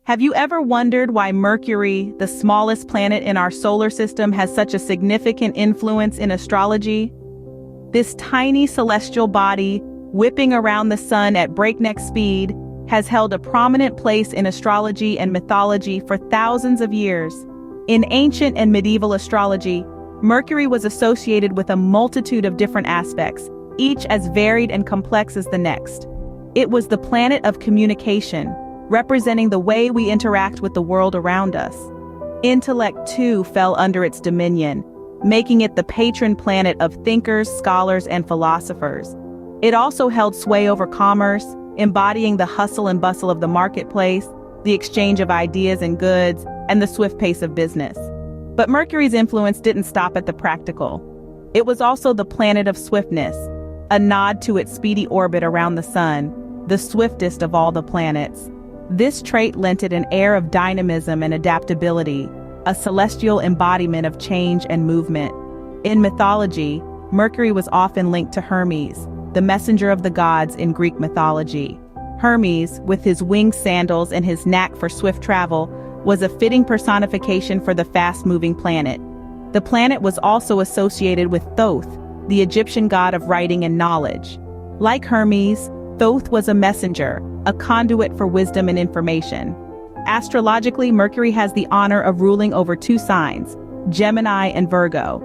Have you ever wondered why Mercury, the smallest planet in our solar system, has such a significant influence in astrology? This tiny celestial body, whipping around the sun at breakneck speed, has held a prominent place in astrology and mythology for thousands of years. In ancient and medieval astrology, Mercury was associated with a multitude of different aspects, each as varied and complex as the next. It was the planet of communication, representing the way we interact with the world around us. Intellect, too, fell under its dominion, making it the patron planet of thinkers, scholars, and philosophers. It also held sway over commerce, embodying the hustle and bustle of the marketplace, the exchange of ideas and goods, and the swift pace of business. But Mercury's influence didn't stop at the practical. It was also the planet of swiftness, a nod to its speedy orbit around the sun, the swiftest of all the planets. This trait lent it an air of dynamism and adaptability, a celestial embodiment of change and movement. In mythology, Mercury was often linked to Hermes, the messenger of the gods in Greek mythology. Hermes, with his winged sandals and his knack for swift travel, was a fitting personification for the fast-moving planet. The planet was also associated with Thoth, the Egyptian god of writing and knowledge. Like Hermes, Thoth was a messenger, a conduit for wisdom and information. Astrologically, Mercury has the honor of ruling over two signs, Gemini and Virgo.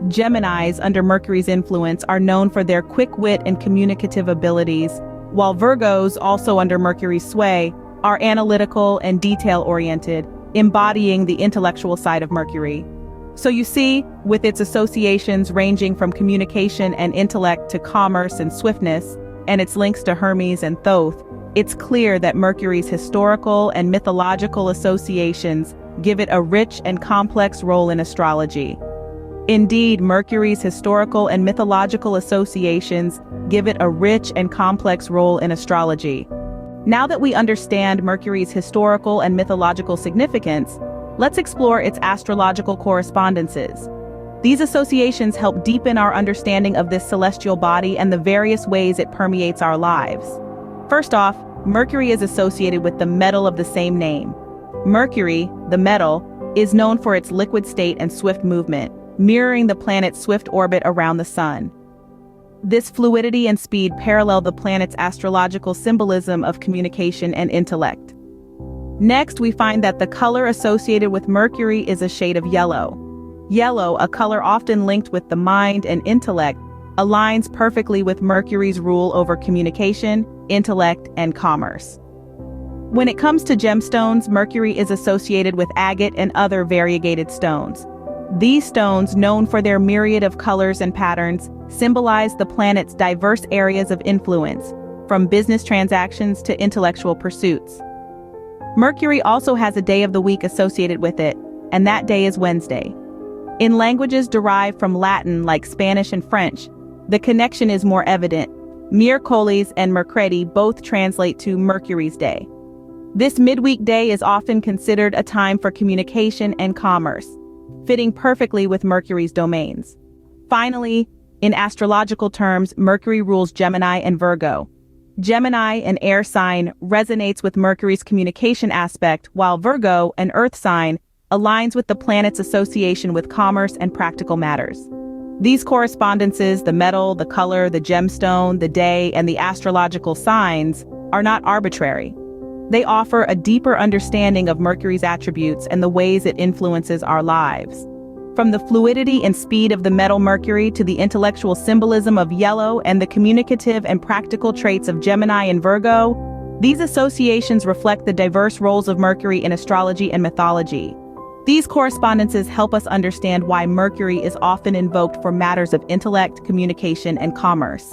Geminis, under Mercury's influence, are known for their quick wit and communicative abilities, while Virgos, also under Mercury's sway, are analytical and detail-oriented, embodying the intellectual side of Mercury. So you see, with its associations ranging from communication and intellect to commerce and swiftness, and its links to Hermes and Thoth, it's clear that Mercury's historical and mythological associations give it a rich and complex role in astrology. Indeed, Mercury's historical and mythological associations give it a rich and complex role in astrology. Now that we understand Mercury's historical and mythological significance, let's explore its astrological correspondences. These associations help deepen our understanding of this celestial body and the various ways it permeates our lives. First off, Mercury is associated with the metal of the same name. Mercury, the metal, is known for its liquid state and swift movement, mirroring the planet's swift orbit around the sun. This fluidity and speed parallel the planet's astrological symbolism of communication and intellect. Next, we find that the color associated with Mercury is a shade of yellow. Yellow, a color often linked with the mind and intellect, aligns perfectly with Mercury's rule over communication, intellect, and commerce. When it comes to gemstones, Mercury is associated with agate and other variegated stones. These stones, known for their myriad of colors and patterns, symbolize the planet's diverse areas of influence, from business transactions to intellectual pursuits. Mercury also has a day of the week associated with it, and that day is Wednesday. In languages derived from Latin like Spanish and French, the connection is more evident. Miércoles and Mercredi both translate to Mercury's day. This midweek day is often considered a time for communication and commerce, fitting perfectly with Mercury's domains. Finally, in astrological terms, Mercury rules Gemini and Virgo. Gemini, an air sign, resonates with Mercury's communication aspect, while Virgo, an earth sign, aligns with the planet's association with commerce and practical matters. These correspondences, the metal, the color, the gemstone, the day, and the astrological signs, are not arbitrary. They offer a deeper understanding of Mercury's attributes and the ways it influences our lives. From the fluidity and speed of the metal Mercury to the intellectual symbolism of yellow and the communicative and practical traits of Gemini and Virgo, these associations reflect the diverse roles of Mercury in astrology and mythology. These correspondences help us understand why Mercury is often invoked for matters of intellect, communication, and commerce.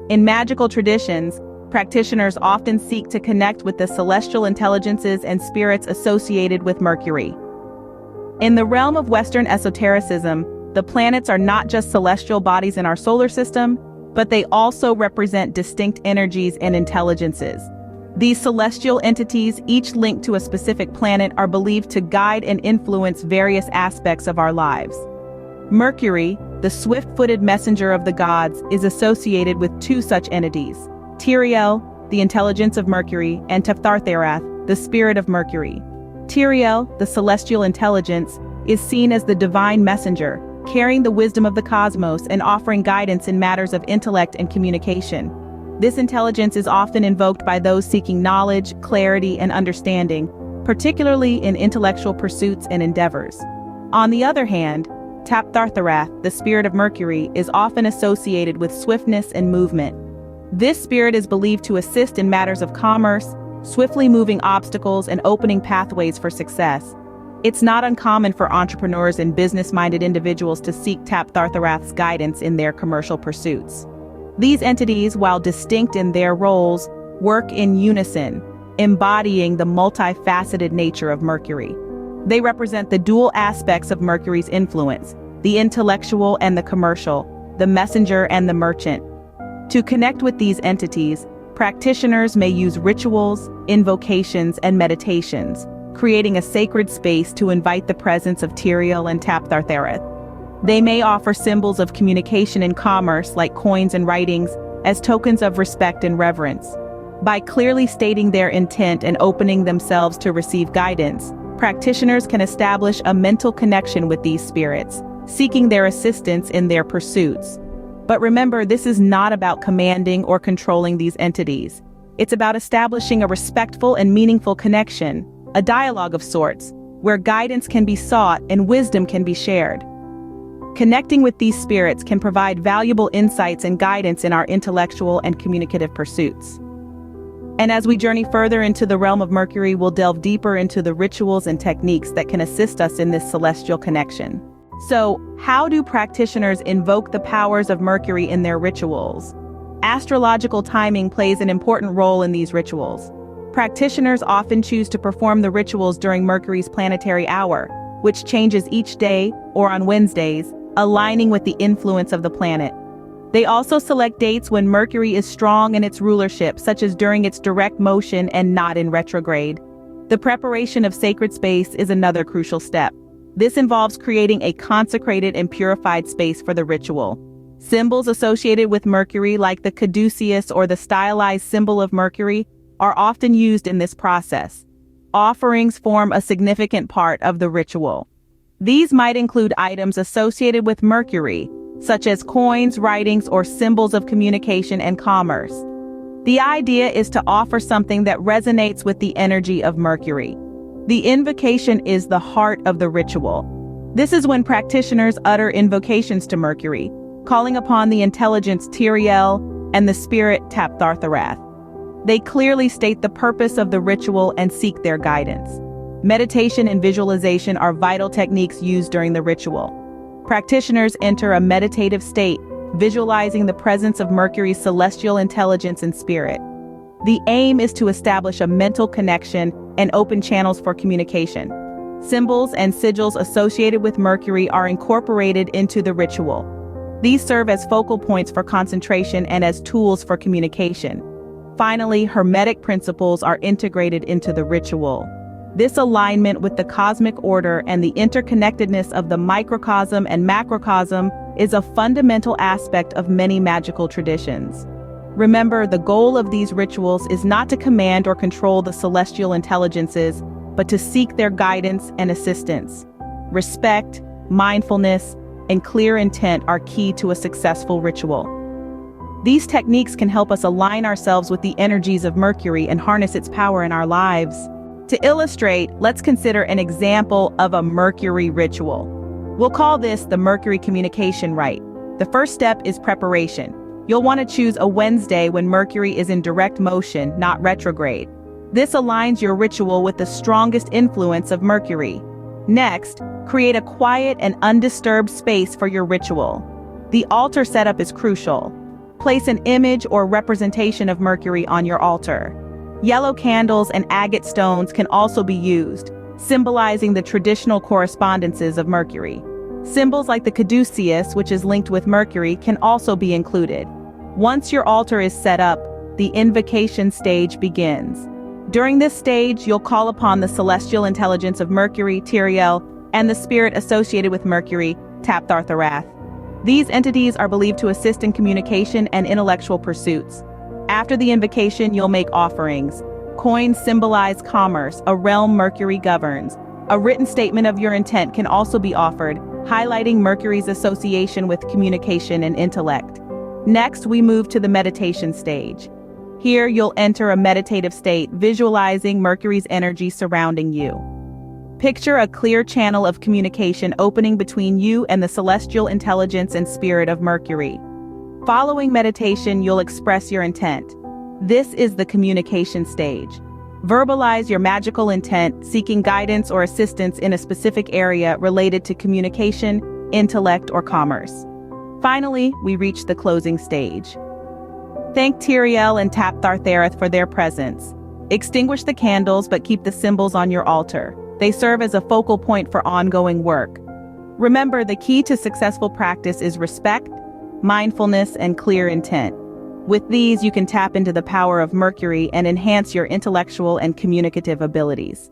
In magical traditions, practitioners often seek to connect with the celestial intelligences and spirits associated with Mercury. In the realm of Western esotericism, the planets are not just celestial bodies in our solar system, but they also represent distinct energies and intelligences. These celestial entities, each linked to a specific planet, are believed to guide and influence various aspects of our lives. Mercury, the swift-footed messenger of the gods, is associated with two such entities, Tyrael, the intelligence of Mercury, and Tephthartherath, the spirit of Mercury. Tyrael, the celestial intelligence, is seen as the divine messenger, carrying the wisdom of the cosmos and offering guidance in matters of intellect and communication. This intelligence is often invoked by those seeking knowledge, clarity, and understanding, particularly in intellectual pursuits and endeavors. On the other hand, Tapthartharath, the spirit of Mercury, is often associated with swiftness and movement. This spirit is believed to assist in matters of commerce, swiftly moving obstacles and opening pathways for success. It's not uncommon for entrepreneurs and business-minded individuals to seek Tapthartharath's guidance in their commercial pursuits. These entities, while distinct in their roles, work in unison, embodying the multifaceted nature of Mercury. They represent the dual aspects of Mercury's influence, the intellectual and the commercial, the messenger and the merchant. To connect with these entities, practitioners may use rituals, invocations, and meditations, creating a sacred space to invite the presence of Tyrael and Tapthartharath. They may offer symbols of communication and commerce like coins and writings as tokens of respect and reverence. By clearly stating their intent and opening themselves to receive guidance, practitioners can establish a mental connection with these spirits, seeking their assistance in their pursuits. But remember, this is not about commanding or controlling these entities. It's about establishing a respectful and meaningful connection, a dialogue of sorts, where guidance can be sought and wisdom can be shared. Connecting with these spirits can provide valuable insights and guidance in our intellectual and communicative pursuits. And as we journey further into the realm of Mercury, we'll delve deeper into the rituals and techniques that can assist us in this celestial connection. So, how do practitioners invoke the powers of Mercury in their rituals? Astrological timing plays an important role in these rituals. Practitioners often choose to perform the rituals during Mercury's planetary hour, which changes each day or on Wednesdays, aligning with the influence of the planet. They also select dates when Mercury is strong in its rulership, such as during its direct motion and not in retrograde. The preparation of sacred space is another crucial step. This involves creating a consecrated and purified space for the ritual. Symbols associated with Mercury, like the caduceus or the stylized symbol of Mercury, are often used in this process. Offerings form a significant part of the ritual. These might include items associated with Mercury, such as coins, writings, or symbols of communication and commerce. The idea is to offer something that resonates with the energy of Mercury. The invocation is the heart of the ritual. This is when practitioners utter invocations to Mercury, calling upon the intelligence Tyrael and the spirit Tapthartharath. They clearly state the purpose of the ritual and seek their guidance. Meditation and visualization are vital techniques used during the ritual. Practitioners enter a meditative state, visualizing the presence of Mercury's celestial intelligence and spirit. The aim is to establish a mental connection and open channels for communication. Symbols and sigils associated with Mercury are incorporated into the ritual. These serve as focal points for concentration and as tools for communication. Finally, hermetic principles are integrated into the ritual. This alignment with the cosmic order and the interconnectedness of the microcosm and macrocosm is a fundamental aspect of many magical traditions. Remember, the goal of these rituals is not to command or control the celestial intelligences, but to seek their guidance and assistance. Respect, mindfulness, and clear intent are key to a successful ritual. These techniques can help us align ourselves with the energies of Mercury and harness its power in our lives. To illustrate, let's consider an example of a Mercury ritual. We'll call this the Mercury Communication Rite. The first step is preparation. You'll want to choose a Wednesday when Mercury is in direct motion, not retrograde. This aligns your ritual with the strongest influence of Mercury. Next, create a quiet and undisturbed space for your ritual. The altar setup is crucial. Place an image or representation of Mercury on your altar. Yellow candles and agate stones can also be used, symbolizing the traditional correspondences of Mercury. Symbols like the caduceus, which is linked with Mercury, can also be included. Once your altar is set up, the invocation stage begins. During this stage, you'll call upon the celestial intelligence of Mercury, Tyrael, and the spirit associated with Mercury, Tapthartharath. These entities are believed to assist in communication and intellectual pursuits. After the invocation, you'll make offerings. Coins symbolize commerce, a realm Mercury governs. A written statement of your intent can also be offered, highlighting Mercury's association with communication and intellect. Next, we move to the meditation stage. Here, you'll enter a meditative state, visualizing Mercury's energy surrounding you. Picture a clear channel of communication opening between you and the celestial intelligence and spirit of Mercury. Following meditation, you'll express your intent. This is the communication stage. Verbalize your magical intent, seeking guidance or assistance in a specific area related to communication, intellect, or commerce. Finally, we reach the closing stage. Thank Tiriel and Taptharthareth for their presence. Extinguish the candles, but keep the symbols on your altar. They serve as a focal point for ongoing work. Remember, the key to successful practice is respect, mindfulness, and clear intent. With these, you can tap into the power of Mercury and enhance your intellectual and communicative abilities.